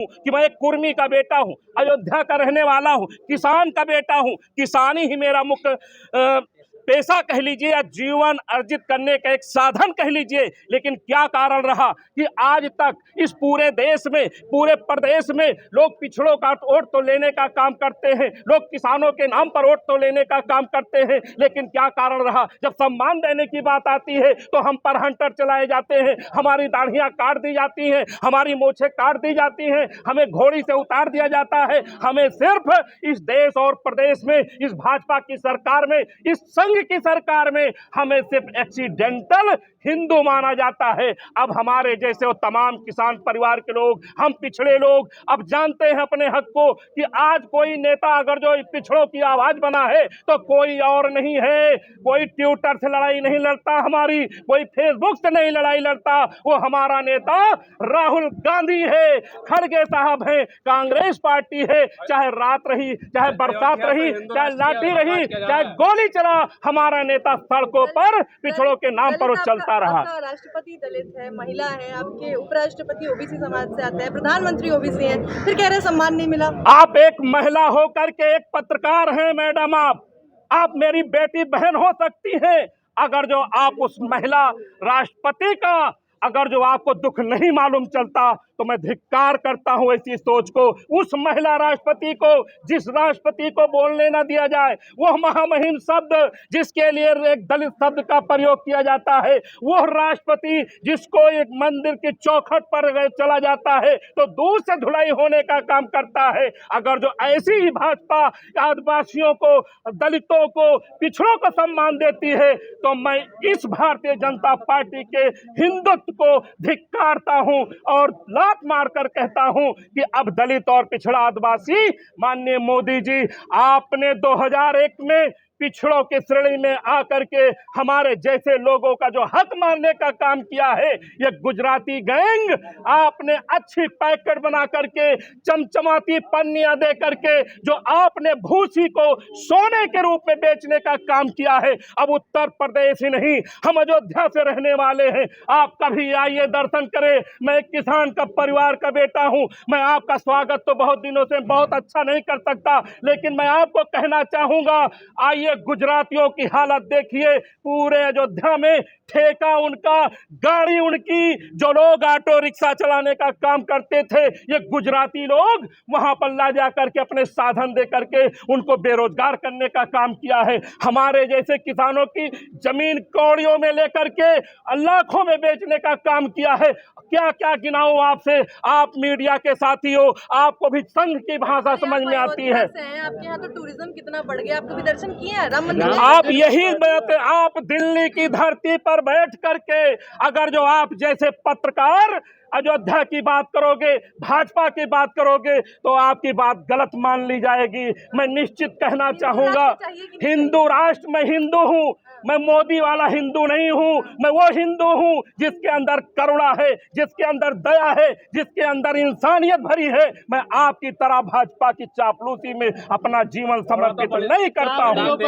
कि मैं एक कुर्मी का बेटा हूं, अयोध्या का रहने वाला हूं, किसान का बेटा हूं, किसानी ही मेरा मुख्य पेशा कह लीजिए या जीवन अर्जित करने का एक साधन कह लीजिए। लेकिन क्या कारण रहा कि आज तक इस पूरे देश में, पूरे प्रदेश में लोग पिछड़ों का वोट तो लेने का काम करते हैं, लोग किसानों के नाम पर वोट तो लेने का काम करते हैं, लेकिन क्या कारण रहा? जब सम्मान देने की बात आती है तो हम पर हंटर चलाए जाते हैं, हमारी दाढ़ियां काट दी जाती हैं, हमारी मोछें काट दी जाती हैं, हमें घोड़ी से उतार दिया जाता है। हमें सिर्फ इस देश और प्रदेश में, इस भाजपा की सरकार में, इस संघ की सरकार में हमें सिर्फ एक्सीडेंटल हिंदू माना जाता है। अब हमारे जैसे वो तमाम किसान परिवार के लोग, हम पिछड़े लोग अब जानते हैं अपने हक को कि आज कोई नेता अगर जो पिछड़ों की आवाज बना है तो कोई और नहीं है, कोई ट्विटर से लड़ाई नहीं लड़ता हमारी, कोई फेसबुक से नहीं लड़ाई लड़ता, वो हमारा नेता राहुल गांधी है, खड़गे साहब है, कांग्रेस पार्टी है। चाहे रात रही, चाहे बरसात रही, चाहे लाठी रही, चाहे गोली चला, हमारा नेता सड़कों पर पिछड़ों के नाम पर चलता रहा। राष्ट्रपति दलित है, महिला है, आपके उपराष्ट्रपति ओबीसी समाज से आते हैं, प्रधानमंत्री ओबीसी हैं, फिर कह रहे सम्मान नहीं मिला। आप एक महिला होकर के एक पत्रकार हैं मैडम, आप मेरी बेटी बहन हो सकती हैं। अगर जो आप उस महिला राष्ट्रपति का अगर जो आपको दुख नहीं मालूम चलता तो मैं धिक्कार करता हूं ऐसी सोच को। उस महिला राष्ट्रपति को, जिस राष्ट्रपति को बोलने न दिया जाए, वो महामहिम शब्द जिसके लिए एक दलित शब्द का प्रयोग किया जाता है, वो राष्ट्रपति जिसको एक मंदिर की चौखट पर चला जाता है तो दूर से धुलाई होने का काम करता है। अगर जो ऐसी ही भाजपा आदिवासियों को, दलितों को, पिछड़ों को सम्मान देती है तो मैं इस भारतीय जनता पार्टी के हिंदुत्व को धिक्कारता हूं और लात मारकर कहता हूं कि अब दलित और पिछड़ा आदिवासी, माननीय मोदी जी, आपने 2001 में पिछड़ों की श्रेणी में आकर के हमारे जैसे लोगों का जो हक मारने का काम किया है, ये गुजराती गैंग आपने अच्छी पैकेट बना करके, चमचमाती पन्नियां दे करके जो आपने भूसी को सोने के रूप में बेचने का काम किया है। अब उत्तर प्रदेश ही नहीं, हम अयोध्या से रहने वाले हैं। आप कभी आइए, दर्शन करें। मैं एक किसान का परिवार का बेटा हूं। मैं आपका स्वागत तो बहुत दिनों से बहुत अच्छा नहीं कर सकता, लेकिन मैं आपको कहना चाहूंगा, आइए गुजरातियों की हालत देखिए। पूरे अयोध्या में ठेका उनका, गाड़ी उनकी, जो लोग ऑटो रिक्शा चलाने का काम करते थे, ये गुजराती लोग वहां पर ला जा करके अपने साधन दे करके उनको बेरोजगार करने का काम किया है। हमारे जैसे किसानों की जमीन कौड़ियों में लेकर के लाखों में बेचने का काम किया है। क्या क्या गिनाऊं आपसे, आप मीडिया के साथी हो, आपको भी संघ की भाषा समझ में आती है। आपके यहाँ तो टूरिज्म कितना बढ़ गया, आप कभी दर्शन किए हैं राम मंदिर? आप यही बात, आप दिल्ली की धरती पर बैठ करके अगर जो आप जैसे पत्रकार अयोध्या की बात करोगे, भाजपा की बात करोगे तो आपकी बात गलत मान ली जाएगी। मैं निश्चित कहना चाहूंगा, हिंदू राष्ट्र, मैं हिंदू हूं, मैं मोदी वाला हिंदू नहीं हूं। मैं वो हिंदू हूं जिसके अंदर करुणा है, जिसके अंदर दया है, जिसके अंदर इंसानियत भरी है। मैं आपकी तरह भाजपा की चापलूसी में अपना जीवन समर्पित नहीं करता हूं।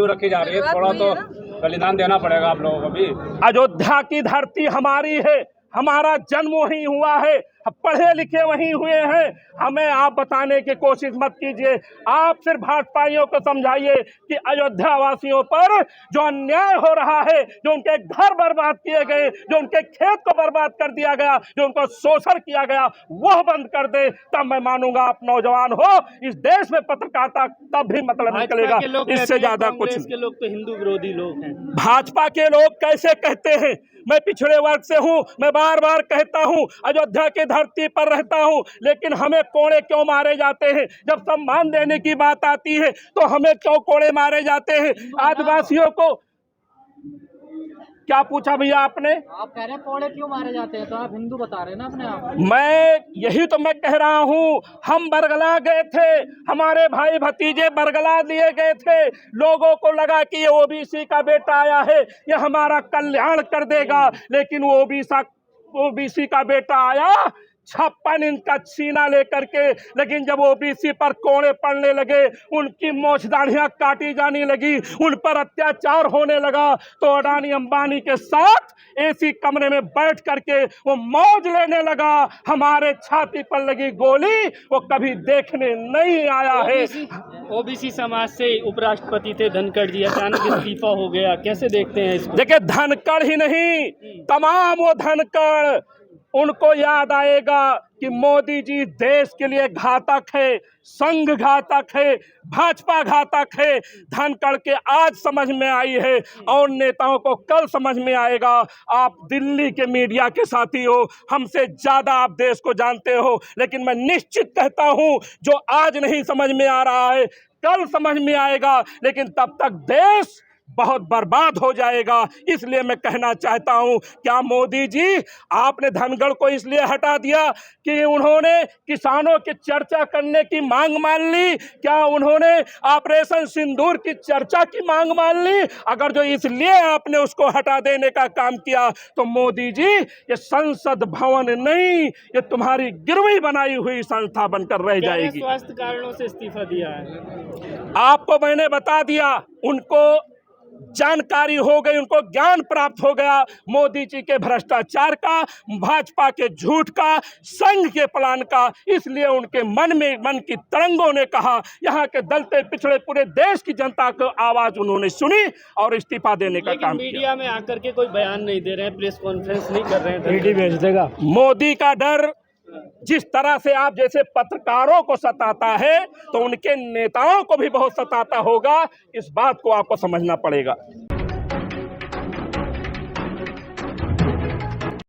रखी जा रही है, थोड़ा तो बलिदान देना पड़ेगा आप लोगों को भी। अयोध्या की धरती हमारी है, हमारा जन्म वहीं हुआ है, पढ़े लिखे वहीं हुए हैं। हमें आप बताने की कोशिश मत कीजिए। आप सिर्फ भाजपाइयों को समझाइए कि अयोध्या वासियों पर जो अन्याय हो रहा है, जो उनके घर बर्बाद किए गए, जो उनके खेत को बर्बाद कर दिया गया, जो उनको शोषण किया गया, वह बंद कर दे, तब मैं मानूंगा आप नौजवान हो। इस देश में पत्रकारिता तब भी मतलब निकलेगा, इससे ज्यादा कुछ। के लोग तो हिंदू विरोधी लोग हैं। भाजपा के लोग कैसे कहते हैं? मैं पिछड़े वर्ग से हूं, मैं बार बार कहता हूं, अयोध्या की धरती पर रहता हूं, लेकिन हमें कोड़े क्यों मारे जाते हैं? जब सम्मान देने की बात आती है तो हमें क्यों कोड़े मारे जाते हैं? आदिवासियों को क्या पूछा भैया आपने? आप कह रहे हैं कोड़े क्यों मारे जाते हैं, तो आप हिंदू बता रहे हैं ना अपने आप। मैं यही तो मैं कह रहा हूं, हम बरगला गए थे, हमारे भाई भतीजे बरगला दिए गए थे। लोगों को लगा कि ये ओबीसी का बेटा आया है, ये हमारा कल्याण कर देगा, लेकिन वो ओबीसी का बेटा आया 56 इंच का सीना लेकर के, लेकिन जब ओबीसी पर कोड़े पड़ने लगे, उनकी मोछदाढ़ियां काटी जाने लगी, उन पर अत्याचार होने लगा, तो अडानी अंबानी के साथ एसी कमरे में बैठ करके वो मौज लेने लगा। हमारे छाती पर लगी गोली वो कभी देखने नहीं आया है। ओबीसी समाज से उपराष्ट्रपति थे धनखड़ जी, अचानक इस्तीफा हो गया, कैसे देखते हैं इसको? देखिए, धनखड़ ही नहीं, तमाम वो धनखड़, उनको याद आएगा कि मोदी जी देश के लिए घातक है, संघ घातक है, भाजपा घातक है। धनखड़ के आज समझ में आई है और नेताओं को कल समझ में आएगा। आप दिल्ली के मीडिया के साथी हो, हमसे ज्यादा आप देश को जानते हो, लेकिन मैं निश्चित कहता हूं जो आज नहीं समझ में आ रहा है कल समझ में आएगा, लेकिन तब तक देश बहुत बर्बाद हो जाएगा। इसलिए मैं कहना चाहता हूं, क्या मोदी जी आपने धनखड़ को इसलिए हटा दिया कि उन्होंने किसानों की चर्चा करने की मांग मान ली? क्या उन्होंने ऑपरेशन सिंदूर की चर्चा की मांग मान ली? अगर जो इसलिए आपने उसको हटा देने का काम किया, तो मोदी जी ये संसद भवन नहीं, ये तुम्हारी गिरवी बनाई हुई संस्था बनकर रह जाएगी। स्वास्थ्य कारणों से इस्तीफा दिया है। आपको मैंने बता दिया, उनको जानकारी हो गई, उनको ज्ञान प्राप्त हो गया मोदी जी के भ्रष्टाचार का, भाजपा के झूठ का, संघ के प्लान का। इसलिए उनके मन की तरंगों ने कहा, यहाँ के दलते पिछड़े पूरे देश की जनता को आवाज उन्होंने सुनी और इस्तीफा देने का काम किया। मीडिया में आकर के कोई बयान नहीं दे रहे हैं, प्रेस कॉन्फ्रेंस नहीं कर रहे हैं, ईडी भेज देगा। मोदी का डर जिस तरह से आप जैसे पत्रकारों को सताता है, तो उनके नेताओं को भी बहुत सताता होगा। इस बात को आपको समझना पड़ेगा।